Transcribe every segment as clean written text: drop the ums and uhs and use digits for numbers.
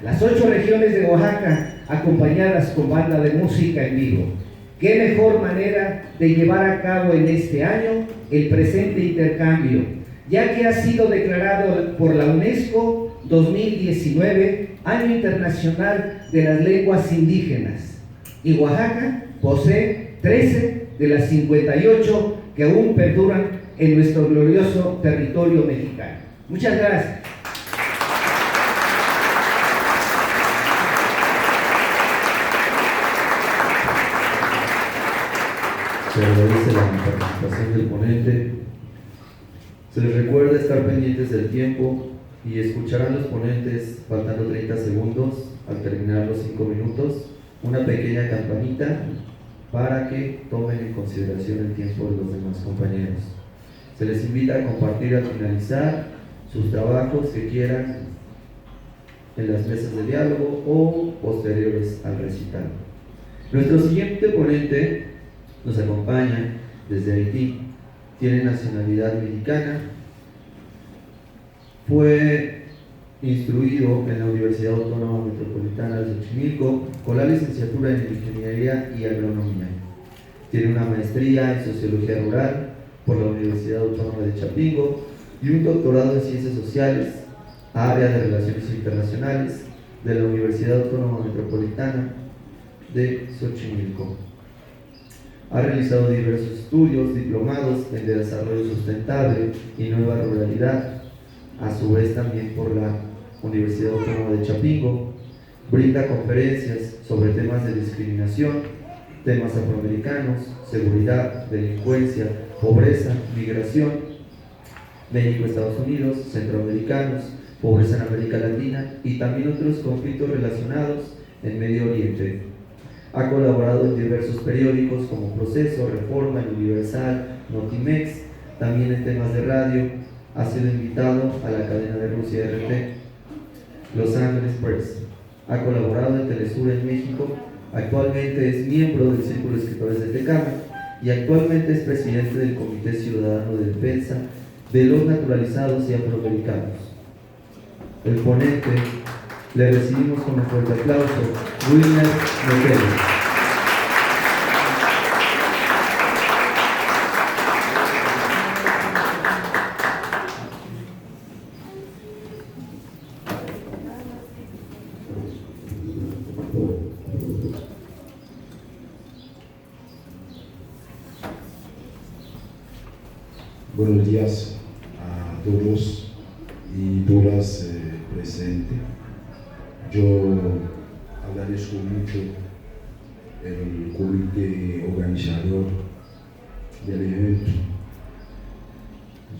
las 8 regiones de Oaxaca, acompañadas con banda de música en vivo. ¿Qué mejor manera de llevar a cabo en este año el presente intercambio, ya que ha sido declarado por la UNESCO 2019 Año Internacional de las Lenguas Indígenas? Y Oaxaca posee 13 de las 58 que aún perduran en nuestro glorioso territorio mexicano. Muchas gracias. Se agradece la participación del ponente. Se les recuerda estar pendientes del tiempo y escuchar a los ponentes faltando 30 segundos al terminar los 5 minutos, una pequeña campanita para que tomen en consideración el tiempo de los demás compañeros. Se les invita a compartir al finalizar sus trabajos que quieran en las mesas de diálogo o posteriores al recital. Nuestro siguiente ponente nos acompaña desde Haití, tiene nacionalidad mexicana, fue instruido en la Universidad Autónoma Metropolitana de Xochimilco con la licenciatura en Ingeniería y Agronomía. Tiene una maestría en Sociología Rural por la Universidad Autónoma de Chapingo y un doctorado en Ciencias Sociales, área de Relaciones Internacionales de la Universidad Autónoma Metropolitana de Xochimilco. Ha realizado diversos estudios, diplomados en desarrollo sustentable y nueva ruralidad, a su vez también por la Universidad Autónoma de Chapingo. Brinda conferencias sobre temas de discriminación, temas afroamericanos, seguridad, delincuencia, pobreza, migración, México, Estados Unidos, centroamericanos, pobreza en América Latina y también otros conflictos relacionados en Medio Oriente. Ha colaborado en diversos periódicos como Proceso, Reforma, El Universal, Notimex, también en temas de radio. Ha sido invitado a la cadena de Rusia RT, Los Ángeles Press. Ha colaborado en Telesur en México. Actualmente es miembro del Círculo de Escritores de Tecámac y actualmente es presidente del Comité Ciudadano de Defensa de los Naturalizados y Afroamericanos. El ponente, le recibimos con un fuerte aplauso, Wilmer Mekele. Buenos días a todos y todas presentes. Yo agradezco mucho el comité organizador del evento.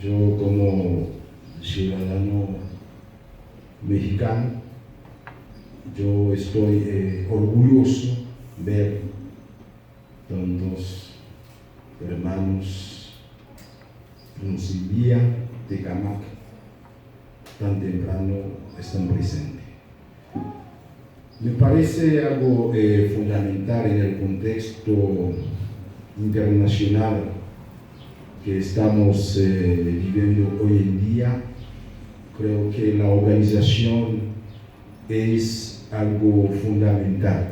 Yo como ciudadano mexicano, yo estoy orgulloso de ver tantos hermanos Nucibía, Tecámac, tan temprano están presentes. Me parece algo fundamental en el contexto internacional que estamos viviendo hoy en día. Creo que la organización es algo fundamental.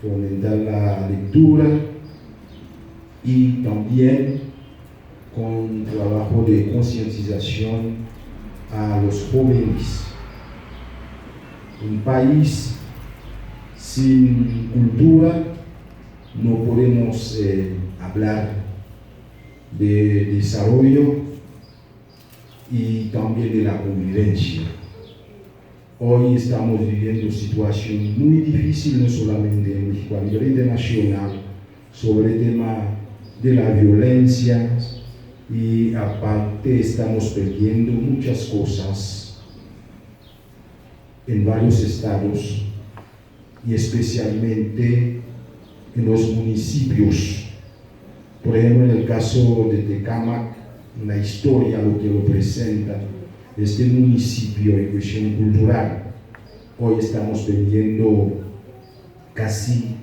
Fomentar la lectura y también con trabajo de concientización a los jóvenes. Un país sin cultura no podemos hablar de desarrollo y también de la convivencia. Hoy estamos viviendo situaciones muy difíciles, no solamente en México, a nivel internacional, sobre el tema de la violencia, y aparte estamos perdiendo muchas cosas en varios estados y especialmente en los municipios. Por ejemplo, en el caso de Tecámac, la historia lo que lo presenta, este municipio en cuestión cultural. Hoy estamos perdiendo casi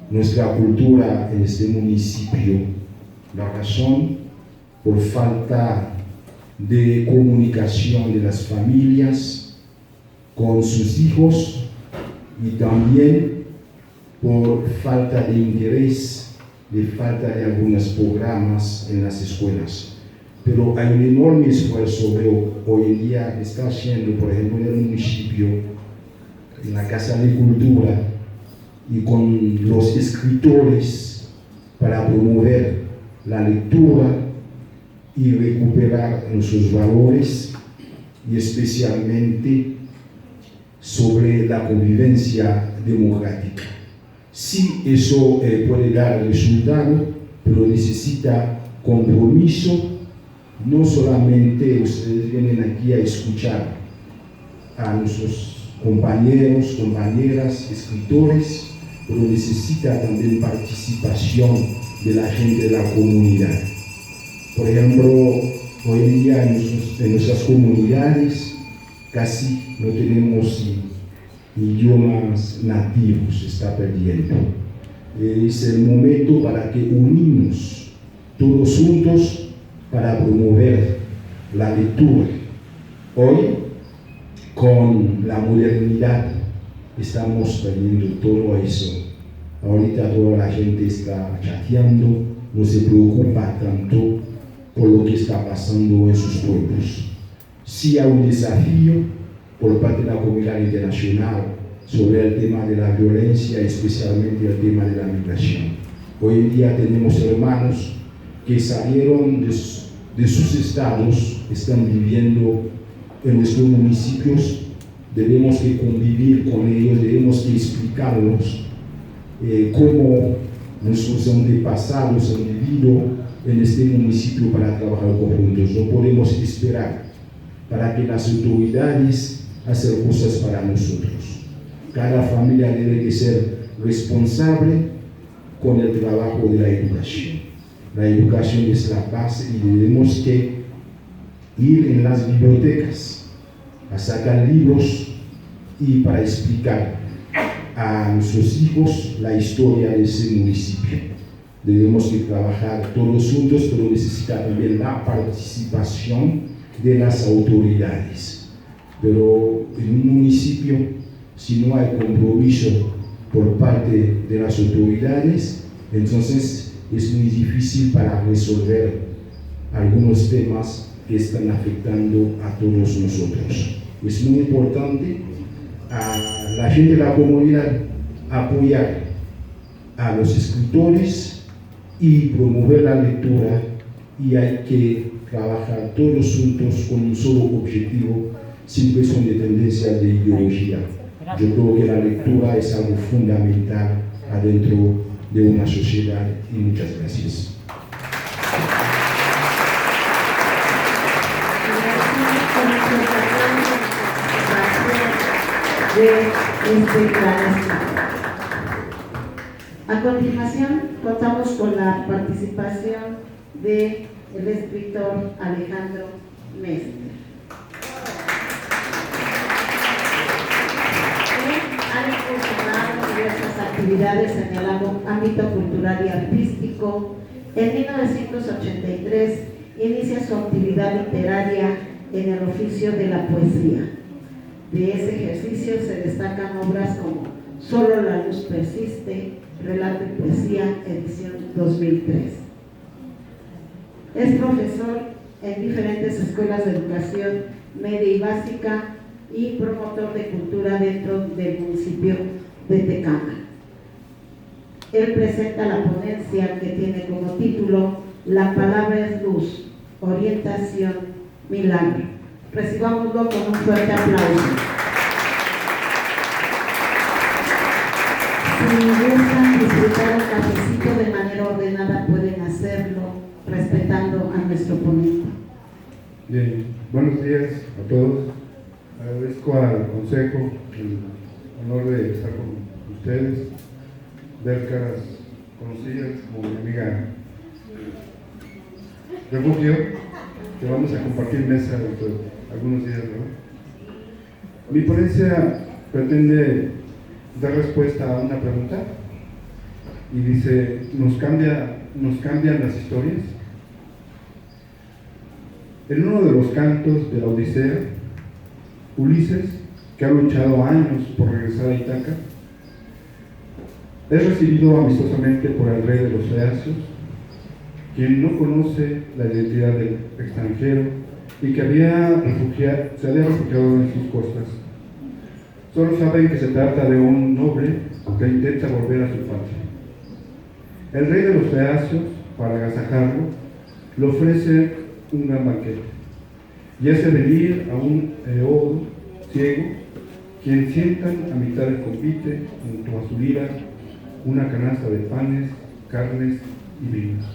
nuestra cultura en este municipio. La razón, por falta de comunicación de las familias con sus hijos y también por falta de interés, de falta de algunos programas en las escuelas. Pero hay un enorme esfuerzo, veo, hoy en día que está haciendo, por ejemplo, en el municipio, en la Casa de Cultura y con los escritores para promover la lectura y recuperar nuestros valores y especialmente sobre la convivencia democrática. Sí, eso puede dar resultado, pero necesita compromiso. No solamente ustedes vienen aquí a escuchar a nuestros compañeros, compañeras, escritores, pero necesita también participación de la gente de la comunidad. Por ejemplo, hoy en día en nuestras comunidades casi no tenemos idiomas nativos, se está perdiendo. Es el momento para que unimos todos juntos para promover la lectura. Hoy, con la modernidad, estamos perdiendo todo eso. Ahorita toda la gente está chateando, no se preocupa tanto por lo que está pasando en sus pueblos. Sí hay un desafío por parte de la comunidad internacional sobre el tema de la violencia, especialmente el tema de la migración. Hoy en día tenemos hermanos que salieron de sus estados, están viviendo en nuestros municipios. Debemos que convivir con ellos, debemos que explicarlos cómo nuestros antepasados han vivido en este municipio para trabajar conjuntos. No podemos esperar para que las autoridades hagan cosas para nosotros. Cada familia debe de ser responsable con el trabajo de la educación. La educación es la base y debemos que ir en las bibliotecas a sacar libros y para explicar a nuestros hijos la historia de ese municipio. Debemos que trabajar todos juntos, pero necesita también la participación de las autoridades. Pero en un municipio, si no hay compromiso por parte de las autoridades, entonces es muy difícil para resolver algunos temas que están afectando a todos nosotros. Es muy importante a la gente de la comunidad apoyar a los escritores y promover la lectura, y hay que trabajar todos juntos con un solo objetivo, sin cuestión de tendencia de ideología. Yo creo que la lectura es algo fundamental adentro de una sociedad, y muchas gracias. A continuación, contamos con la participación del escritor Alejandro Mestre. Ha incursionado diversas actividades en el ámbito cultural y artístico. En 1983 inicia su actividad literaria en el oficio de la poesía. De ese ejercicio se destacan obras como Solo la luz persiste, Relato y poesía, edición 2003. Es profesor en diferentes escuelas de educación media y básica y promotor de cultura dentro del municipio de Tecámac. Él presenta la ponencia que tiene como título La palabra es luz, orientación, milagro. Recibámoslo con un fuerte aplauso. Si gustan disfrutar un cafecito de manera ordenada, pueden hacerlo respetando a nuestro ponente. Bien, buenos días a todos. Agradezco al Consejo el honor de estar con ustedes, ver caras conocidas como mi amiga Refugio, que vamos a compartir mesa dentro de algunos días, ¿no? Mi ponencia pretende dar respuesta a una pregunta y dice: ¿nos cambian las historias? En uno de los cantos de la Odisea, Ulises que ha luchado años por regresar a Ítaca, es recibido amistosamente por el rey de los Feacios, quien no conoce la identidad del extranjero y que se había refugiado en sus costas. Solo saben que se trata de un noble que intenta volver a su patria. El rey de los Feacios, para agasajarlo, le ofrece un gran banquete y hace venir a un Eodo ciego, quien sientan a mitad del convite junto a su lira una canasta de panes, carnes y vinos.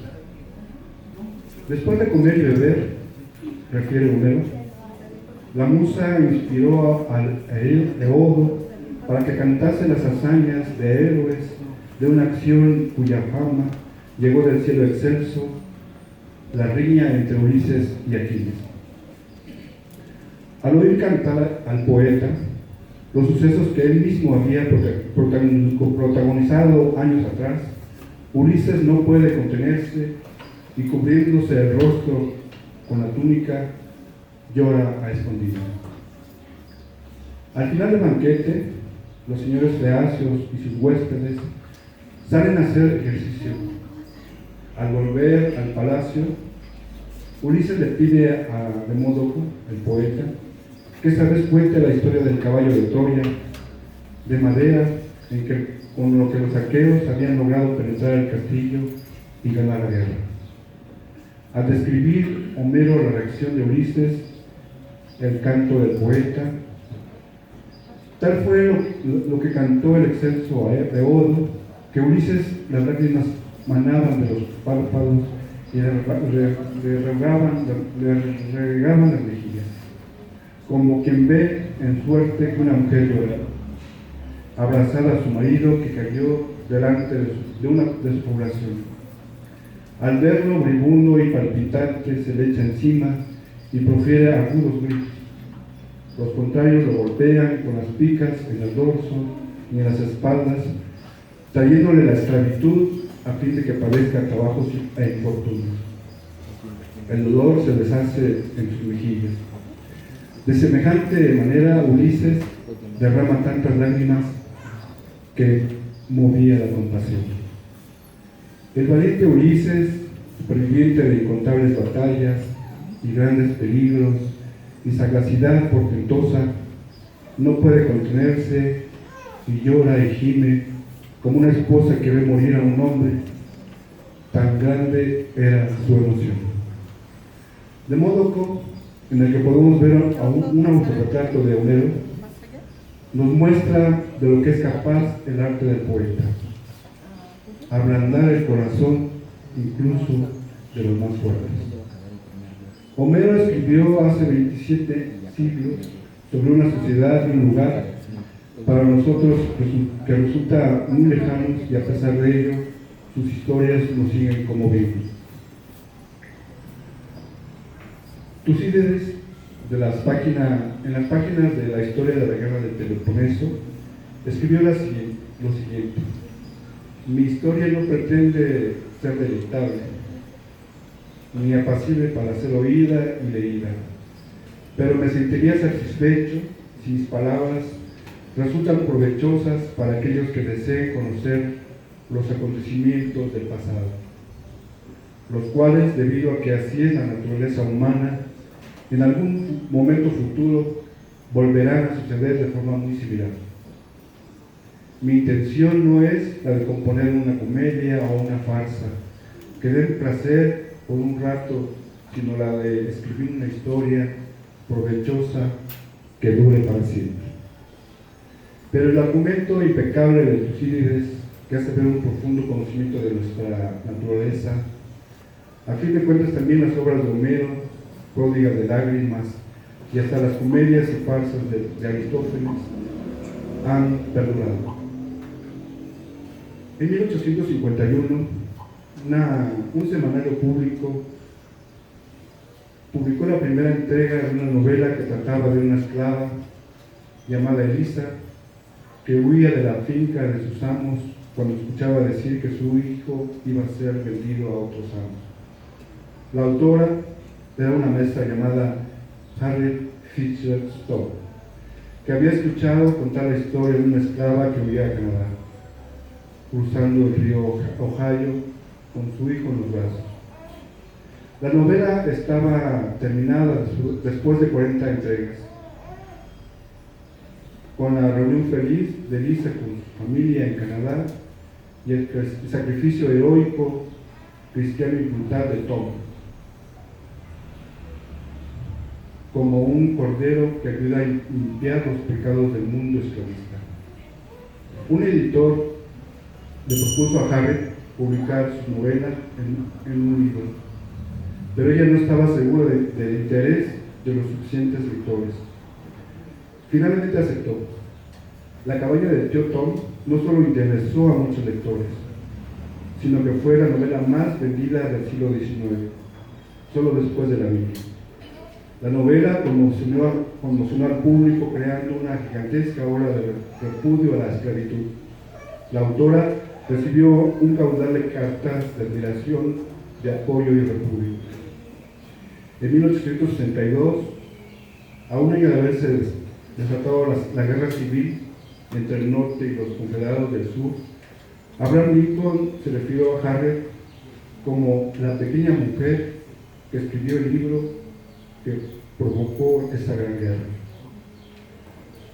Después de comer y beber, refiere Homero, la musa inspiró al Eodo para que cantase las hazañas de héroes de una acción cuya fama llegó del cielo excelso, la riña entre Ulises y Aquiles. Al oír cantar al poeta los sucesos que él mismo había protagonizado años atrás, Ulises no puede contenerse y, cubriéndose el rostro con la túnica, llora a escondidas. Al final del banquete, los señores feacios y sus huéspedes salen a hacer ejercicio. Al volver al palacio, Ulises le pide a Demódoco, el poeta, que esta vez cuente la historia del caballo de Troya, de madera, con lo que los aqueos habían logrado penetrar el castillo y ganar la guerra. Al describir Homero la reacción de Ulises, el canto del poeta, tal fue lo que cantó el excelso Eodo, que Ulises las lágrimas manaban de los párpados y le regaban las mejillas, como quien ve en suerte que una mujer llora, abrazada a su marido que cayó delante de su población. Al verlo moribundo y palpitante, se le echa encima y profiere agudos gritos. Los contrarios lo golpean con las picas en el dorso y en las espaldas, trayéndole la esclavitud a fin de que padezca trabajos e infortunios. El dolor se deshace en sus mejillas. De semejante manera, Ulises derrama tantas lágrimas que movía la compasión. El valiente Ulises, superviviente de incontables batallas y grandes peligros y sagacidad portentosa, no puede contenerse y llora y gime como una esposa que ve morir a un hombre. Tan grande era su emoción. De modo en el que podemos ver un autorretrato de Homero, nos muestra de lo que es capaz el arte del poeta: ablandar el corazón incluso de los más fuertes. Homero escribió hace 27 siglos sobre una sociedad y un lugar para nosotros que resulta muy lejanos, y a pesar de ello sus historias nos siguen conmoviendo. Tucídides, en las páginas de la historia de la guerra del Peloponeso, escribió lo siguiente: mi historia no pretende ser deleitable, ni apacible para ser oída y leída, pero me sentiría satisfecho si mis palabras resultan provechosas para aquellos que deseen conocer los acontecimientos del pasado, los cuales, debido a que así es la naturaleza humana, en algún momento futuro volverán a suceder de forma muy similar. Mi intención no es la de componer una comedia o una farsa que dé placer por un rato, sino la de escribir una historia provechosa que dure para siempre. Pero el argumento impecable de Tucídides, que hace ver un profundo conocimiento de nuestra naturaleza, a fin de cuentas también las obras de Homero, pródigas de lágrimas, y hasta las comedias y farsas de Aristófanes han perdurado. En 1851, un semanario público publicó la primera entrega de una novela que trataba de una esclava llamada Elisa, que huía de la finca de sus amos cuando escuchaba decir que su hijo iba a ser vendido a otros amos. La autora era una maestra llamada Harriet Fisher Stowe, que había escuchado contar la historia de una esclava que huía a Canadá, cruzando el río Ohio con su hijo en los brazos. La novela estaba terminada después de 40 entregas, con la reunión feliz de Lisa con su familia en Canadá y el sacrificio heroico, cristiano y brutal de Tom, como un cordero que ayuda a limpiar los pecados del mundo esclavista. Un editor le propuso a Harriet publicar su novela en un libro, pero ella no estaba segura del interés de los suficientes lectores. Finalmente aceptó. La cabaña del tío Tom no solo interesó a muchos lectores, sino que fue la novela más vendida del siglo XIX, solo después de la Biblia. La novela conmocionó al público, creando una gigantesca ola de repudio a la esclavitud. La autora recibió un caudal de cartas de admiración, de apoyo y repudio. En 1862, a un año de haberse desatado la guerra civil entre el norte y los confederados del sur, Abraham Lincoln se refirió a Harriet como la pequeña mujer que escribió el libro que provocó esta gran guerra.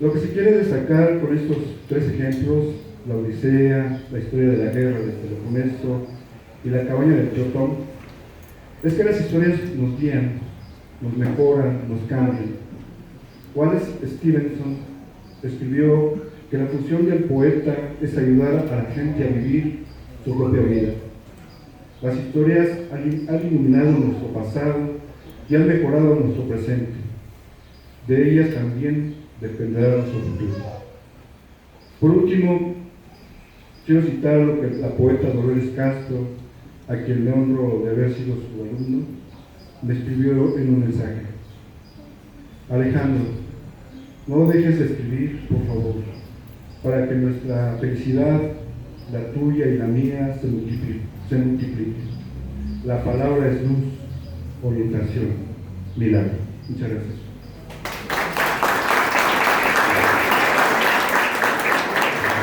Lo que se quiere destacar con estos tres ejemplos, la Odisea, la historia de la guerra del Peloponeso y la cabaña del tío Tom, es que las historias nos guían, nos mejoran, nos cambian. Wallace Stevenson escribió que la función del poeta es ayudar a la gente a vivir su propia vida. Las historias han iluminado nuestro pasado y han mejorado nuestro presente. De ellas también dependerá nuestro futuro. Por último, quiero citar lo que la poeta Dolores Castro, a quien le honro de haber sido su alumno, me escribió en un mensaje. Alejandro, no dejes de escribir, por favor, para que nuestra felicidad, la tuya y la mía, se multiplique. La palabra es luz, orientación, milagro. Muchas gracias.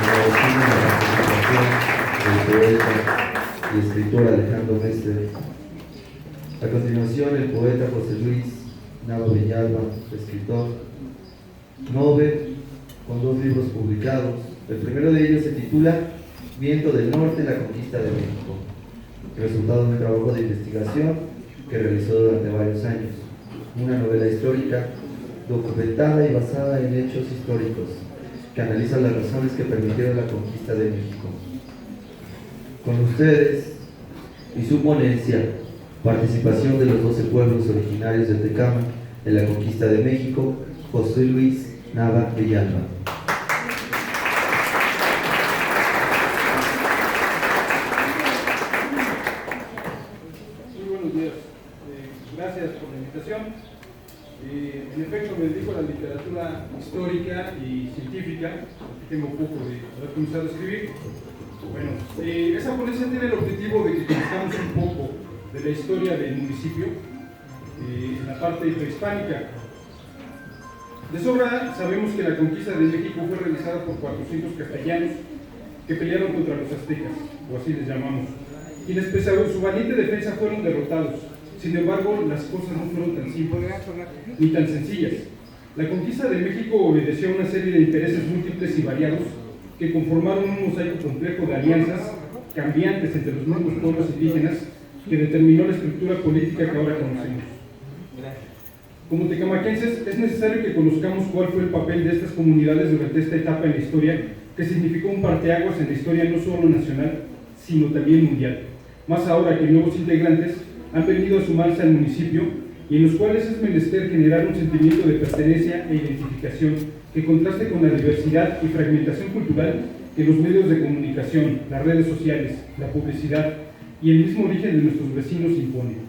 Agradecemos la participación del poeta y escritor Alejandro Mestre. A continuación, el poeta José Luis Nava Villalba, escritor, Nobel, con 2 libros publicados. El primero de ellos se titula Viento del Norte, la conquista de México, resultado de un trabajo de investigación que realizó durante varios años. Una novela histórica documentada y basada en hechos históricos que analiza las razones que permitieron la conquista de México. Con ustedes y su ponencia, participación de los 12 pueblos originarios de Tecámac en la conquista de México, José Luis Nava Villalba. Muy buenos días. Gracias por la invitación. En efecto, me dedico a la literatura histórica y científica, aquí tengo poco de haber comenzado a escribir. Bueno, esa ponencia tiene el objetivo de que conozcamos un poco de la historia del municipio en la parte prehispánica. De sobra sabemos que la conquista de México fue realizada por 400 castellanos que pelearon contra los aztecas, o así les llamamos, quienes pese a su valiente defensa fueron derrotados. Sin embargo, las cosas no fueron tan simples ni tan sencillas. La conquista de México obedeció a una serie de intereses múltiples y variados que conformaron un mosaico complejo de alianzas cambiantes entre los mismos pueblos indígenas que determinó la estructura política que ahora conocemos. Como tecamaquenses, es necesario que conozcamos cuál fue el papel de estas comunidades durante esta etapa en la historia, que significó un parteaguas en la historia no solo nacional, sino también mundial. Más ahora que nuevos integrantes han venido a sumarse al municipio y en los cuales es menester generar un sentimiento de pertenencia e identificación que contraste con la diversidad y fragmentación cultural que los medios de comunicación, las redes sociales, la publicidad y el mismo origen de nuestros vecinos imponen.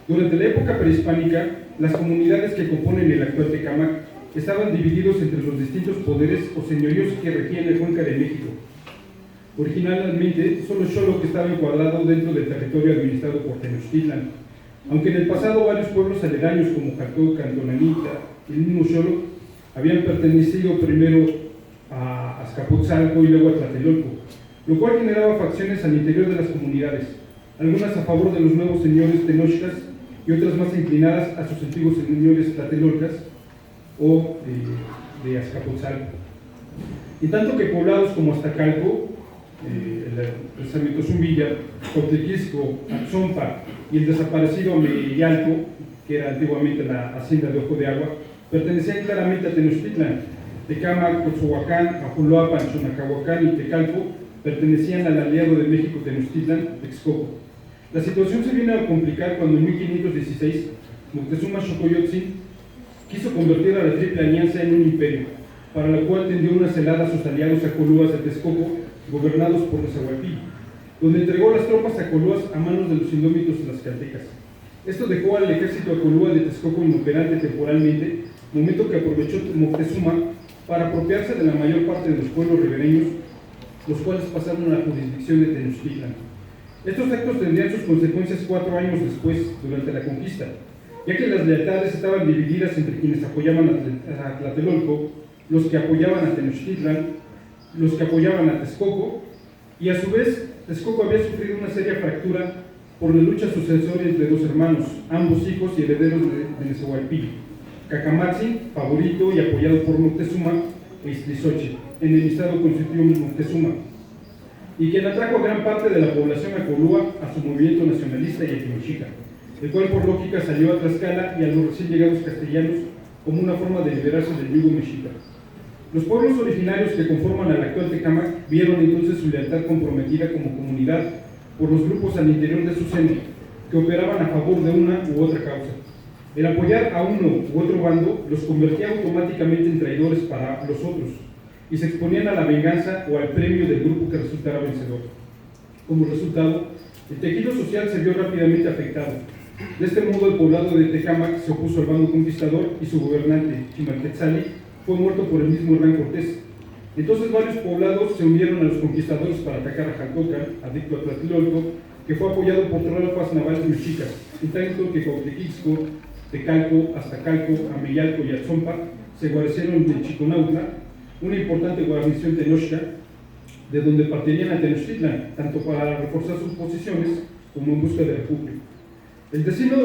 Durante la época prehispánica, las comunidades que componen el actual Tecámac estaban divididos entre los distintos poderes o señoríos que regían la cuenca de México. Originalmente, solo Xoloc estaba encuadrado dentro del territorio administrado por Tenochtitlan, aunque en el pasado varios pueblos aledaños como Jatoc, Cantonanita y el mismo Xoloc habían pertenecido primero a Azcapotzalco y luego a Tlatelolco, lo cual generaba facciones al interior de las comunidades, algunas a favor de los nuevos señores tenochcas y otras más inclinadas a sus antiguos señores tlatelolcas o de Azcapotzalco. En tanto que poblados como Aztacalco, el Sarmiento Zumbilla, Cotequisco, Atzompa y el desaparecido Ameyalco, que era antiguamente la hacienda de Ojo de Agua, pertenecían claramente a Tenochtitlan. Tecámac, Cozohuacán, Ajoloapan, Xonacahuacán y Tecalco pertenecían al aliado de México Tenochtitlan, Texcoco. La situación se viene a complicar cuando en 1516 Moctezuma Xocoyotzin quiso convertir a la Triple Alianza en un imperio, para lo cual tendió una celada a sus aliados acolúas de Texcoco, gobernados por Nezahualcóyotl, donde entregó las tropas acolúas a manos de los indómitos tlaxcaltecas. Esto dejó al ejército acolúa de Texcoco inoperante temporalmente, momento que aprovechó Moctezuma para apropiarse de la mayor parte de los pueblos ribereños, los cuales pasaron a la jurisdicción de Tenochtitlan. Estos actos tendrían sus consecuencias 4 años después, durante la conquista, ya que las lealtades estaban divididas entre quienes apoyaban a Tlatelolco, los que apoyaban a Tenochtitlan, los que apoyaban a Texcoco, y a su vez Texcoco había sufrido una seria fractura por la lucha sucesoria entre dos hermanos, ambos hijos y herederos de Nezahualcóyotl, Cacamatzin, favorito y apoyado por Moctezuma, e Iztlizochtli, enemistado con su tío Moctezuma, y quien atrajo a gran parte de la población acolúa a su movimiento nacionalista y etnomexica, el cual por lógica salió a Tlaxcala y a los recién llegados castellanos como una forma de liberarse del yugo mexica. Los pueblos originarios que conforman al actual Tecámac vieron entonces su lealtad comprometida como comunidad por los grupos al interior de su seno, que operaban a favor de una u otra causa. El apoyar a uno u otro bando los convertía automáticamente en traidores para los otros, y se exponían a la venganza o al premio del grupo que resultara vencedor. Como resultado, el tejido social se vio rápidamente afectado. De este modo, el poblado de Tecámac se opuso al bando conquistador y su gobernante, Chimalquetzali, fue muerto por el mismo Hernán Cortés. Entonces varios poblados se unieron a los conquistadores para atacar a Jalcocan, adicto a Tlatelolco, que fue apoyado por tropas navales mexicas, en tanto que Cuauhtequixco, Tecalco, Aztacalco, Ameyalco y Atzompa se guarecieron en Chiconautla, una importante guarnición tenochca, de donde partirían a Tenochtitlan, tanto para reforzar sus posiciones como en busca de refugio. El destino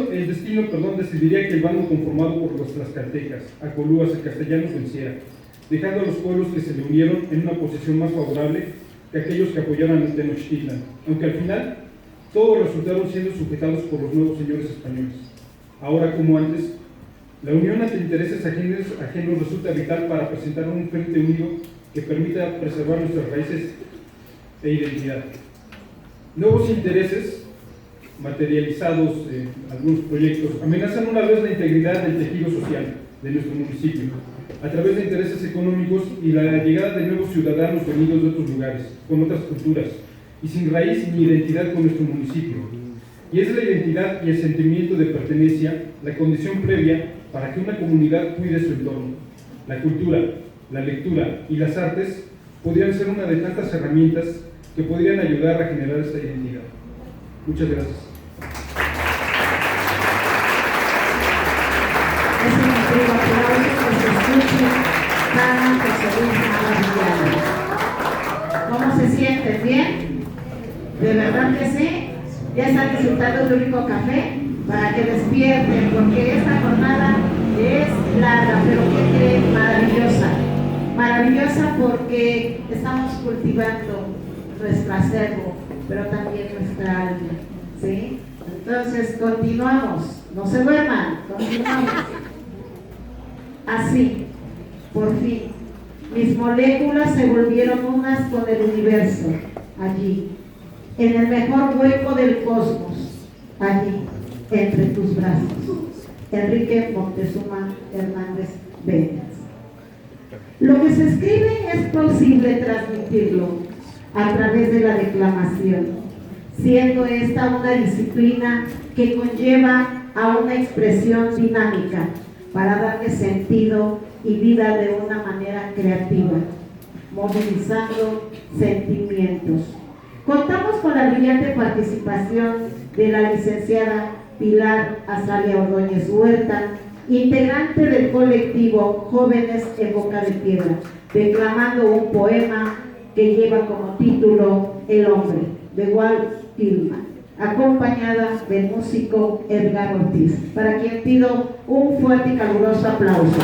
decidiría que el bando conformado por los tlaxcaltecas, acolúas y castellanos venciera, dejando a los pueblos que se le unieron en una posición más favorable que aquellos que apoyaran a Tenochtitlan, aunque al final todos resultaron siendo sujetados por los nuevos señores españoles. Ahora como antes, la unión ante intereses ajenos resulta vital para presentar un frente unido que permita preservar nuestras raíces e identidad. Nuevos intereses materializados en algunos proyectos amenazan una vez la integridad del tejido social de nuestro municipio, a través de intereses económicos y la llegada de nuevos ciudadanos venidos de otros lugares, con otras culturas, y sin raíz ni identidad con nuestro municipio. Y es la identidad y el sentimiento de pertenencia la condición previa para que una comunidad cuide su entorno. La cultura, la lectura y las artes podrían ser una de tantas herramientas que podrían ayudar a generar esta identidad. Muchas gracias. Es un motivo aplauso que se escuche cada José Luis Maravillano. ¿Cómo se sienten? ¿Bien? ¿De verdad que sí? ¿Ya están disfrutando de un rico café? Para que despierten, porque esta jornada es larga, pero ¿qué creen? Maravillosa. Maravillosa porque estamos cultivando nuestro acervo, pero también nuestra alma, ¿sí? Entonces, continuamos, no se duerman, continuamos. Así, por fin, mis moléculas se volvieron unas con el universo, allí, en el mejor hueco del cosmos, allí, entre tus brazos. Enrique Moctezuma Hernández Beñas. Lo que se escribe es posible transmitirlo a través de la declamación, siendo esta una disciplina que conlleva a una expresión dinámica para darle sentido y vida de una manera creativa, movilizando sentimientos. Contamos con la brillante participación de la licenciada Pilar Azalia Ordóñez Huerta, integrante del colectivo Jóvenes en Boca de Piedra, declamando un poema que lleva como título El hombre, de Walt Tillman, acompañada del músico Edgar Ortiz, para quien pido un fuerte y caluroso aplauso.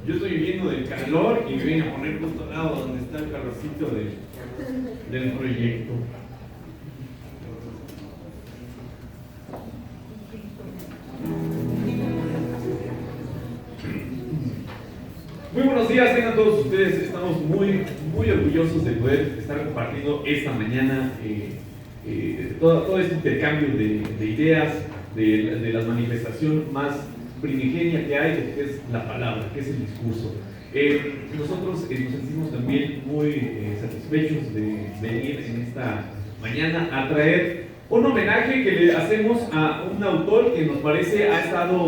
Yo estoy viviendo del calor y me vine a poner justo al lado donde está el calorcito del proyecto. Muy buenos días, tengan todos ustedes. Estamos muy orgullosos de poder estar compartiendo esta mañana todo este intercambio de ideas, de la manifestación más primigenia que hay, que es la palabra, que es el discurso. Nosotros nos sentimos también muy satisfechos de venir en esta mañana a traer un homenaje que le hacemos a un autor que nos parece ha estado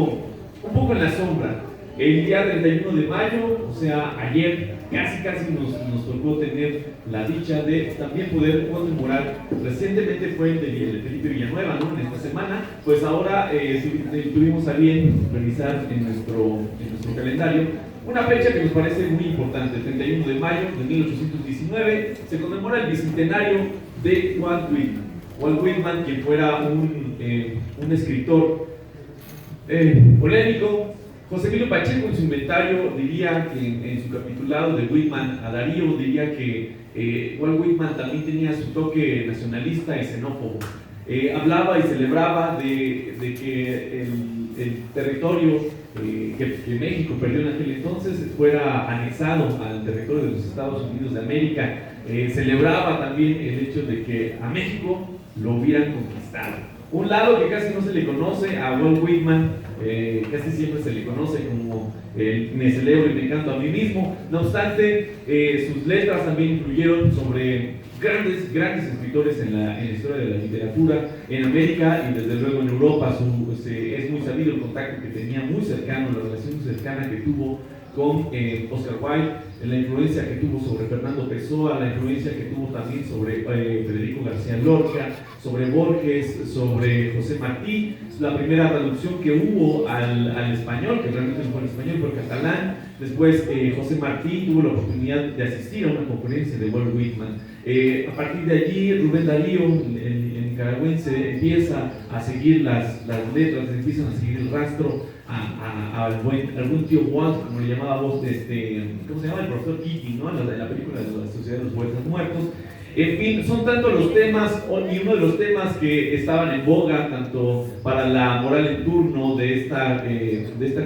un poco en la sombra. El día 31 de mayo, o sea, ayer, casi nos tocó tener la dicha de también poder conmemorar. Recientemente fue el de Felipe Villanueva, ¿no? En esta semana, pues ahora tuvimos a bien realizar en nuestro calendario una fecha que nos parece muy importante. El 31 de mayo de 1819 se conmemora el bicentenario de Walt Whitman. Walt Whitman, quien fuera un escritor polémico. José Emilio Pacheco en su inventario diría que en su capitulado de Whitman a Darío diría que Walt Whitman también tenía su toque nacionalista y xenófobo. Hablaba y celebraba de que el territorio que México perdió en aquel entonces fuera anexado al territorio de los Estados Unidos de América. Celebraba también el hecho de que a México lo hubieran conquistado. Un lado que casi no se le conoce a Walt Whitman, casi siempre se le conoce como me celebro y me canto a mí mismo. No obstante, sus letras también influyeron sobre grandes escritores en la historia de la literatura en América y desde luego en Europa. Es muy sabido el contacto que tenía muy cercano, la relación cercana que tuvo con Oscar Wilde, la influencia que tuvo sobre Fernando Pessoa, la influencia que tuvo también sobre Federico García Lorca, sobre Borges, sobre José Martí. La primera traducción que hubo al español, que realmente no fue en español, fue en catalán. Después José Martí tuvo la oportunidad de asistir a una conferencia de Walt Whitman. A partir de allí, Rubén Darío, el nicaragüense, empieza a seguir las letras, empiezan a seguir el rastro al buen tío Walt, como le llamaba vos, ¿cómo se llama? El profesor Keating, ¿no? En la película de la Sociedad de los Poetas Muertos. En fin, son tantos los temas, y uno de los temas que estaban en boga, tanto para la moral en turno de esta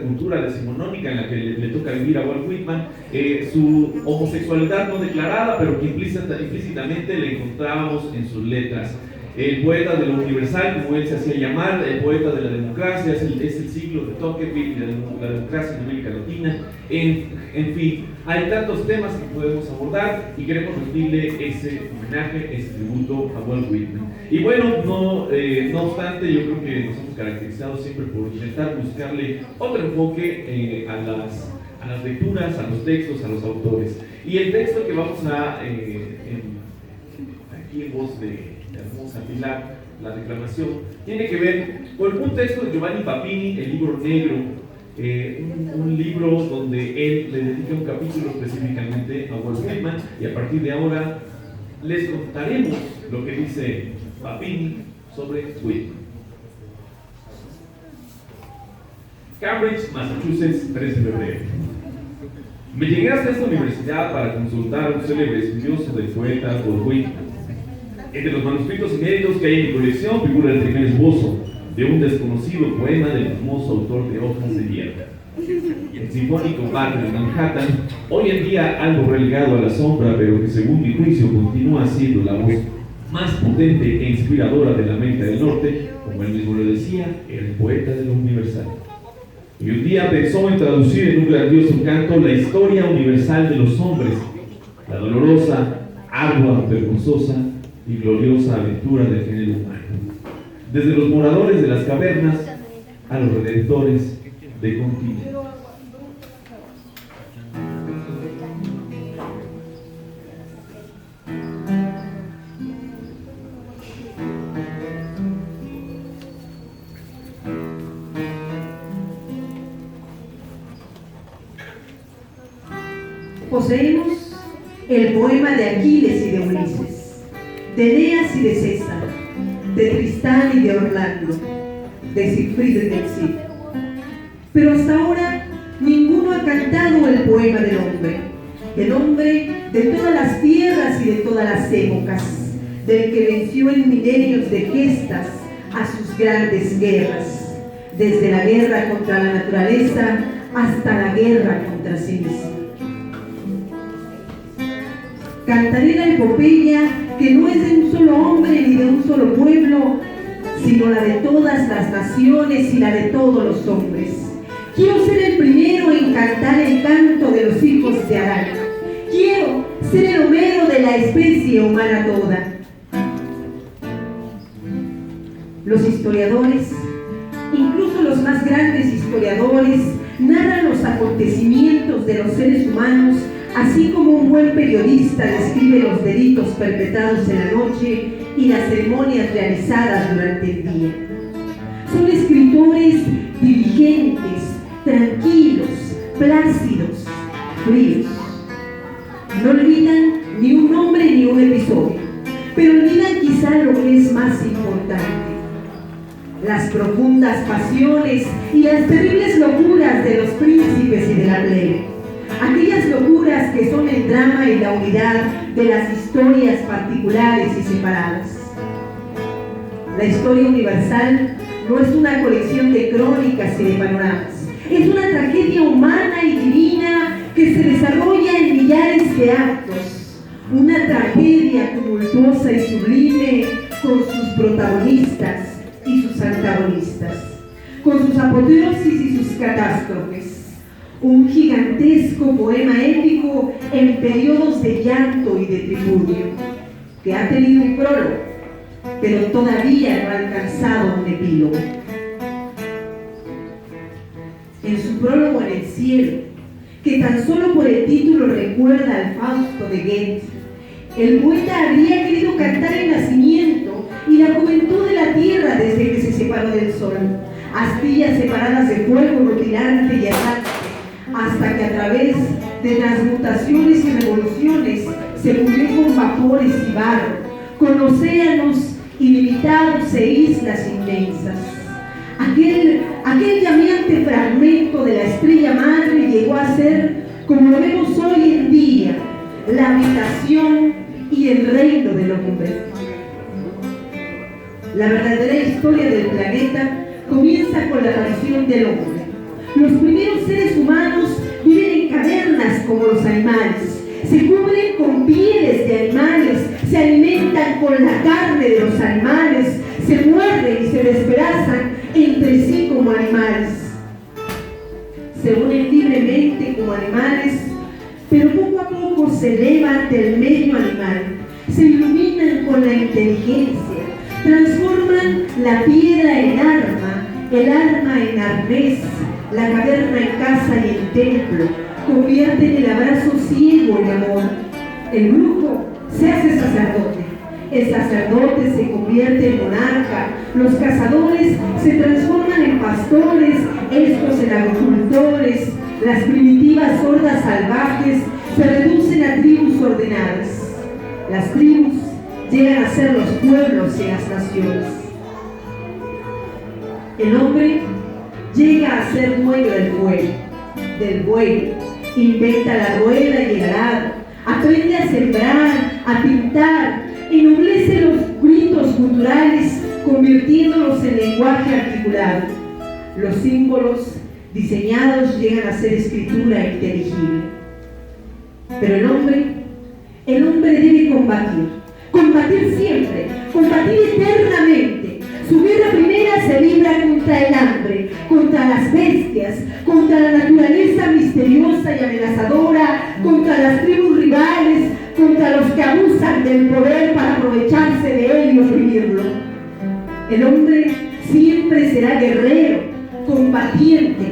cultura decimonónica en la que le toca vivir a Walt Whitman, su homosexualidad no declarada, pero que implícitamente le encontrábamos en sus letras. El poeta de lo universal, como él se hacía llamar, el poeta de la democracia, es el siglo de Tocqueville y de la democracia en América Latina. En En fin, hay tantos temas que podemos abordar y queremos rendirle ese homenaje, ese tributo a Walt Whitman. Y bueno, no obstante, yo creo que nos hemos caracterizado siempre por intentar buscarle otro enfoque a las lecturas, a los textos, a los autores. Y el texto que vamos a, aquí en voz de hermosa Pilar, la declamación, tiene que ver con un texto de Giovanni Papini, el libro negro, un libro donde él le dedica un capítulo específicamente a Walt Whitman, y a partir de ahora les contaremos lo que dice Papini sobre Whitman. Cambridge, Massachusetts, 3 de febrero. Me llegué hasta esta universidad para consultar a un célebre estudioso del poeta Walt Whitman. Entre los manuscritos inéditos que hay en mi colección figura el primer esbozo de un desconocido poema del famoso autor de Hojas de Hierba. El sinfónico barrio de Manhattan, hoy en día algo relegado a la sombra, pero que según mi juicio continúa siendo la voz más potente e inspiradora de la América del Norte, como él mismo lo decía, era el poeta de lo universal. Y un día pensó en traducir en un grandioso canto la historia universal de los hombres, la dolorosa, ardua, vergonzosa y gloriosa aventura del género humano, desde los moradores de las cavernas a los redentores de continentes. Poseemos el poema de Aquiles y de Ulises, de Eneas y de César, de Tristán y de Orlando, de Siegfried y de Cid. Pero hasta ahora ninguno ha cantado el poema del hombre de todas las tierras y de todas las épocas, del que venció en milenios de gestas a sus grandes guerras, desde la guerra contra la naturaleza hasta la guerra contra sí mismo. Cantaré la epopeya que no es de un solo hombre ni de un solo pueblo, sino la de todas las naciones y la de todos los hombres. Quiero ser el primero en cantar el canto de los hijos de Adán. Quiero ser el Homero de la especie humana toda. Los historiadores, incluso los más grandes historiadores, narran los acontecimientos de los seres humanos, así como un buen periodista describe los delitos perpetrados en la noche y las ceremonias realizadas durante el día. Son escritores diligentes, tranquilos, plácidos, fríos. No olvidan ni un nombre ni un episodio, pero olvidan quizá lo que es más importante: las profundas pasiones y las terribles locuras de los príncipes y de la plebe. Aquellas locuras que son el drama y la unidad de las historias particulares y separadas. La historia universal no es una colección de crónicas y de panoramas. Es una tragedia humana y divina que se desarrolla en millares de actos. Una tragedia tumultuosa y sublime con sus protagonistas y sus antagonistas, con sus apoteosis y sus catástrofes. Un gigantesco poema épico en periodos de llanto y de tripudio, que ha tenido un prólogo, pero todavía no ha alcanzado un epílogo. En su prólogo en el cielo, que tan solo por el título recuerda al Fausto de Goethe, el poeta habría querido cantar el nacimiento y la juventud de la tierra desde que se separó del sol, astillas separadas de fuego rutilante y errante, hasta que a través de transmutaciones y revoluciones se fundió con vapores y barro, con océanos ilimitados e islas inmensas. Aquel llameante fragmento de la estrella madre llegó a ser, como lo vemos hoy en día, la habitación y el reino del hombre. La verdadera historia del planeta comienza con la aparición del hombre. Los primeros seres humanos viven en cavernas como los animales, se cubren con pieles de animales, se alimentan con la carne de los animales, se muerden y se despedazan entre sí como animales. Se se unen libremente como animales, pero poco a poco se elevan del medio animal, se iluminan con la inteligencia, transforman la piedra en arma, el arma en arnés, la caverna en casa y en templo, convierten el abrazo ciego en amor. El brujo se hace sacerdote, el sacerdote se convierte en monarca, los cazadores se transforman en pastores, estos en agricultores, las primitivas hordas salvajes se reducen a tribus ordenadas. Las tribus llegan a ser los pueblos y las naciones. El hombre llega a ser dueño del buey, inventa la rueda y el arado, aprende a sembrar, a pintar, ennoblece los gritos culturales, convirtiéndolos en lenguaje articulado. Los símbolos diseñados llegan a ser escritura inteligible. Pero el hombre debe combatir siempre, combatir eternamente. Su guerra primera se libra contra el hambre, contra las bestias, contra la naturaleza misteriosa y amenazadora, contra las tribus rivales, contra los que abusan del poder para aprovecharse de él y oprimirlo. El hombre siempre será guerrero, combatiente,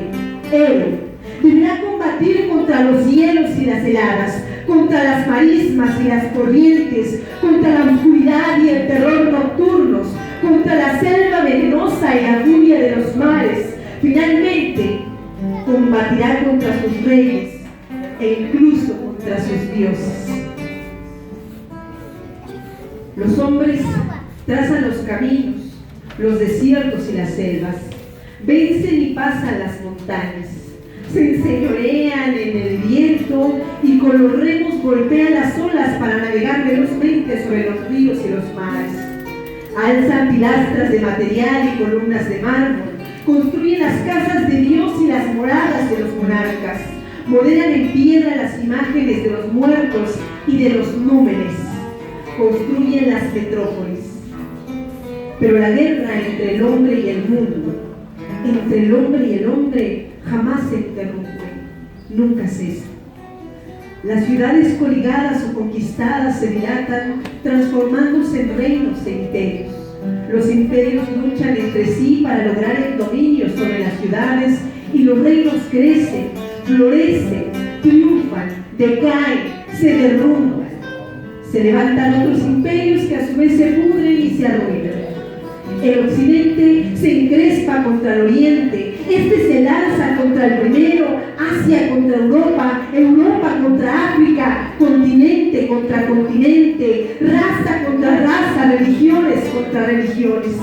héroe. Deberá combatir contra los hielos y las heladas, contra las marismas y las corrientes, contra la oscuridad y el terror nocturnos, contra la selva venenosa y la furia de los mares. Finalmente, combatirá contra sus reyes e incluso contra sus dioses. Los hombres trazan los caminos, los desiertos y las selvas, vencen y pasan las montañas, se enseñorean en el viento y con los remos golpean las olas para navegar velozmente sobre los ríos y los mares. Alzan pilastras de material y columnas de mármol, construyen las casas de Dios y las moradas de los monarcas, modelan en piedra las imágenes de los muertos y de los númenes, construyen las metrópolis. Pero la guerra entre el hombre y el mundo, entre el hombre y el hombre, jamás se interrumpe, nunca cesa. Las ciudades coligadas o conquistadas se dilatan, transformándose en reinos e imperios. Los imperios luchan entre sí para lograr el dominio sobre las ciudades y los reinos crecen, florecen, triunfan, decaen, se derrumban. Se levantan otros imperios que a su vez se pudren y se arruinan. El occidente se encrespa contra el oriente, este se lanza contra el primero, Asia contra Europa, Europa contra África, continente contra continente, raza contra raza, religiones contra religiones.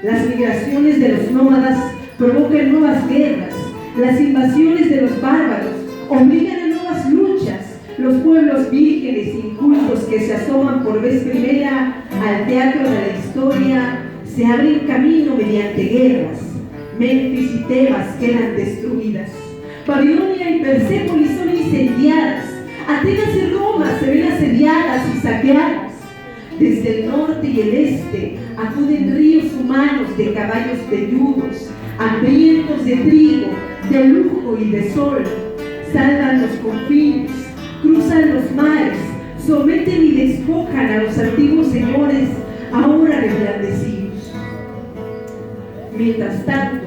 Las migraciones de los nómadas provocan nuevas guerras, las invasiones de los bárbaros obligan a nuevas luchas. Los pueblos vírgenes e incultos que se asoman por vez primera al teatro de la historia se abren camino mediante guerras. Memphis y Tebas quedan destruidas. Babilonia y Persépolis son incendiadas. Atenas y Roma se ven asediadas y saqueadas. Desde el norte y el este acuden ríos humanos de caballos velludos, hambrientos de trigo, de lujo y de sol. Salvan los confines, cruzan los mares, someten y despojan a los antiguos señores, ahora reblandecidos. Mientras tanto,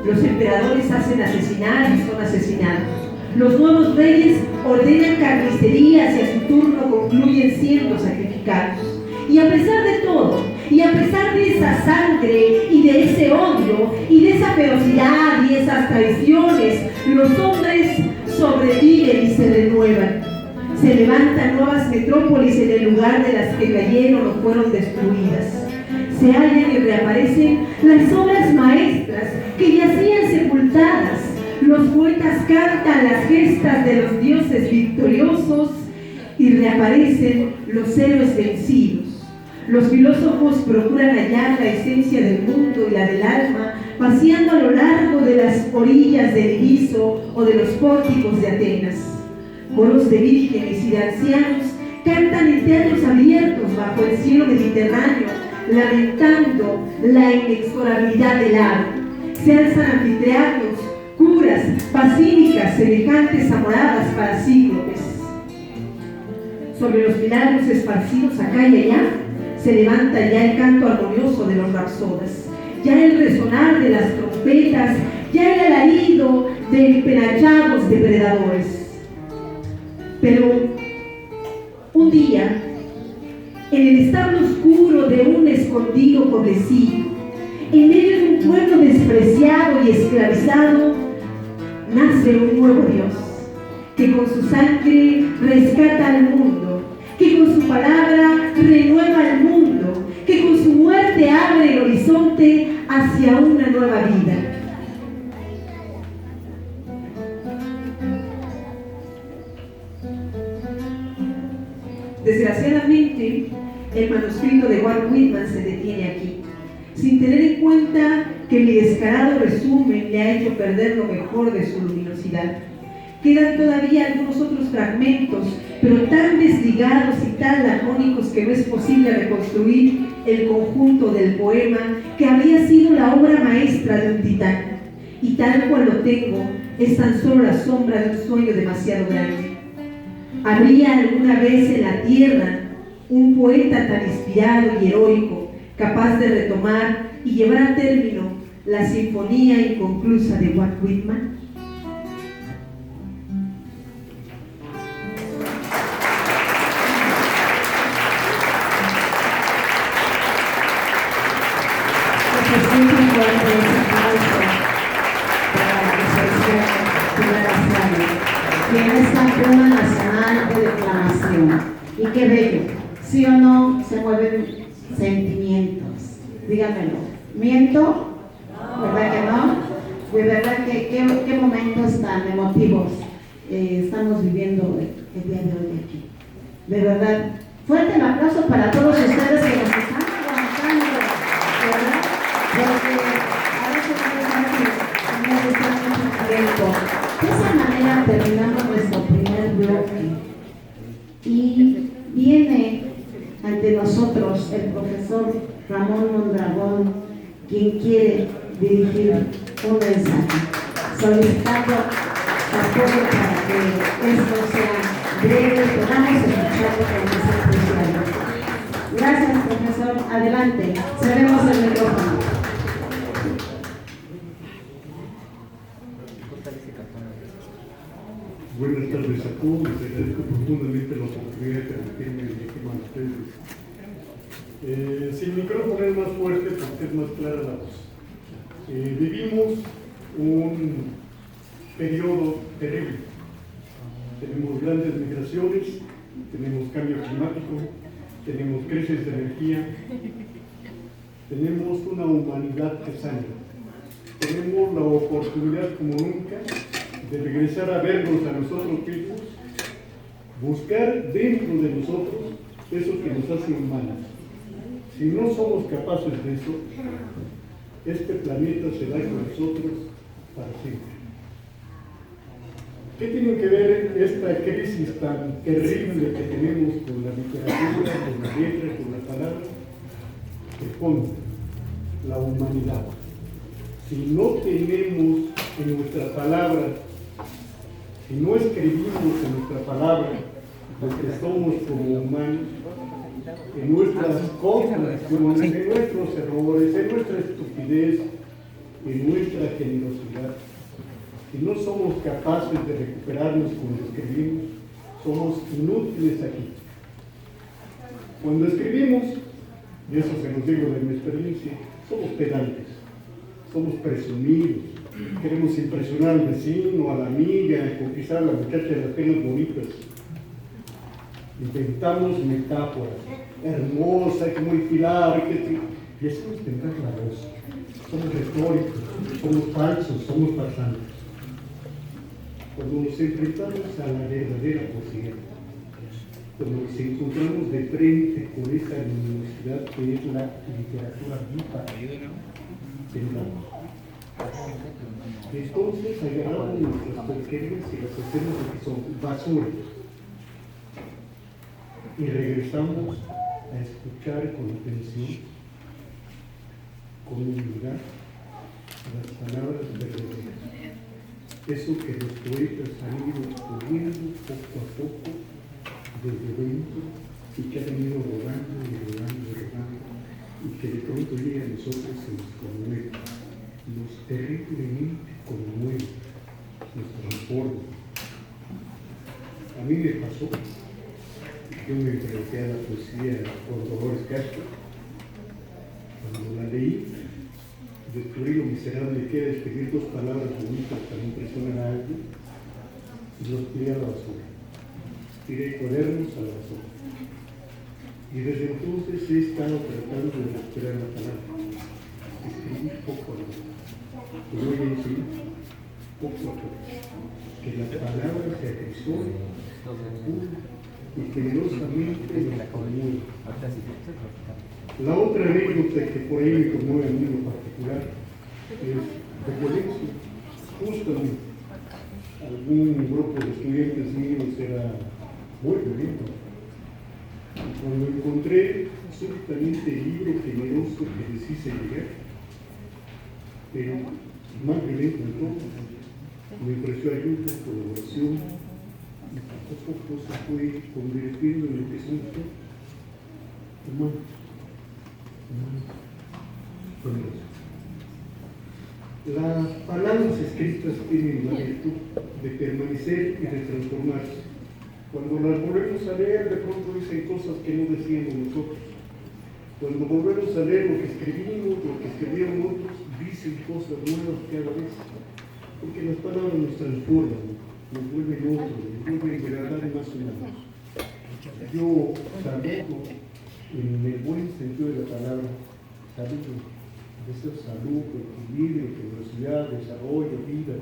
los emperadores hacen asesinar y son asesinados. Los nuevos reyes ordenan carnicerías y a su turno concluyen siendo sacrificados. Y a pesar de todo, y a pesar de esa sangre y de ese odio y de esa ferocidad y esas traiciones, los hombres sobreviven y se renuevan. Se levantan nuevas metrópolis en el lugar de las que cayeron o fueron destruidas. Se hallan y reaparecen las obras maestras que yacían sepultadas. Los poetas cantan las gestas de los dioses victoriosos y reaparecen los héroes vencidos. Los filósofos procuran hallar la esencia del mundo y la del alma, paseando a lo largo de las orillas del Iliso o de los pórticos de Atenas. Coros de vírgenes y de ancianos cantan en teatros abiertos bajo el cielo mediterráneo, lamentando la inexorabilidad del arte. Se alzan anfiteatros curas, basílicas semejantes a moradas para cíclopes. Sobre los milagros esparcidos acá y allá, se levanta ya el canto armonioso de los rapsodas, ya el resonar de las trompetas, ya el alarido de penachados depredadores. Pero un día, en el establo oscuro de un escondido pueblecillo, en medio de un pueblo despreciado y esclavizado, nace un nuevo Dios, que con su sangre rescata al mundo, que con su palabra renueva al mundo, que con su muerte abre el horizonte hacia una nueva vida. Desgraciadamente, el manuscrito de Walt Whitman se detiene aquí, sin tener en cuenta que mi descarado resumen le ha hecho perder lo mejor de su luminosidad. Quedan todavía algunos otros fragmentos, pero tan desligados y tan lacónicos que no es posible reconstruir el conjunto del poema que habría sido la obra maestra de un titán. Y tal cual lo tengo, es tan solo la sombra de un sueño demasiado grande. ¿Habría alguna vez en la tierra un poeta tan inspirado y heroico, capaz de retomar y llevar a término la sinfonía inconclusa de Walt Whitman? Poema nacional de declamación. Y qué bello, ¿sí o no? Se mueven sentimientos. Díganmelo. ¿Miento? ¿Verdad que no? De verdad que qué momentos tan emotivos estamos viviendo el día de hoy aquí. De verdad, fuerte el aplauso para todos ustedes que nos están aguantando, ¿verdad? Porque a veces no estamos mucho tiempo. De esa manera terminamos nuestro primer bloque y viene ante nosotros el profesor Ramón Mondragón, quien quiere dirigir un mensaje, solicitando apoyo para que esto sea breve y podamos escucharlo con esa especial. Gracias, profesor. Adelante, cedemos el micrófono. Buenas tardes a todos, les agradezco profundamente la oportunidad de permitirme dirigirme a ustedes. Si el micrófono es más fuerte, porque es más clara la voz. Vivimos un periodo terrible. Tenemos grandes migraciones, tenemos cambio climático, tenemos crisis de energía, tenemos una humanidad que sangra. Tenemos la oportunidad como nunca de regresar a vernos a nosotros mismos, buscar dentro de nosotros eso que nos hace humanos. Si no somos capaces de eso, este planeta se va con nosotros para siempre. ¿Qué tiene que ver esta crisis tan terrible que tenemos con la literatura, con la letra, con la palabra? De fondo, la humanidad. Si no tenemos en nuestra palabra, si no escribimos en nuestra palabra lo que somos como humanos, en nuestras contradicciones, en nuestros errores, en nuestra estupidez, en nuestra generosidad, si no somos capaces de recuperarnos cuando escribimos, somos inútiles aquí. Cuando escribimos, y eso se los digo de mi experiencia, somos pedantes, somos presumidos, queremos impresionar al vecino, a la amiga, conquistar a la muchacha de las penas bonitas. Inventamos metáforas hermosas, que muy pilar, y eso es inventar la voz. Somos retóricos, somos falsos, somos farsantes. Cuando nos enfrentamos a la verdadera poesía, cuando nos encontramos de frente con esa luminosidad que es la literatura viva, entonces agarramos nuestras porquerías y las hacemos lo que son basura. Y regresamos a escuchar con atención, con humildad, las palabras verdaderas. eso que los poetas han ido poniendo poco a poco desde dentro y que han ido rodando y rodando y rodando, y que de pronto llega a nosotros y nos conmueve, nos terriblemente conmueve, nos transforma. A mí me pasó, yo me enfrenté a la poesía con Dolores Castro. Cuando la leí, descubrí lo miserable que era escribir dos palabras bonitas para impresionar a alguien y los tiré a la basura. Tiré cuadernos a la basura. Y desde entonces he estado tratando de recuperar la palabra, escribir poco a poco. Te voy a decir, poco a poco, que la palabra se acrisole y generosamente nos conmueve. La otra anécdota que por ahí me conmueve a mí en particular es de violencia. Justamente, algún grupo de estudiantes míos era muy violento. Y cuando encontré súbitamente el libro generoso que les hice llegar, pero más violento en todo, me ofreció ayuda, colaboración, y poco a poco se fue convirtiendo en lo que son humanos. Las palabras escritas tienen la virtud de permanecer y de transformarse. Cuando las volvemos a leer, de pronto dicen cosas que no decíamos nosotros. Cuando volvemos a leer lo que escribimos, lo que escribieron otros, dicen cosas nuevas cada vez. Porque las palabras nos transforman, nos vuelven otros, nos vuelven verdaderos más humanos. Yo saludo, en el buen sentido de la palabra, saludo, deseo salud, equilibrio, generosidad, desarrollo, vida,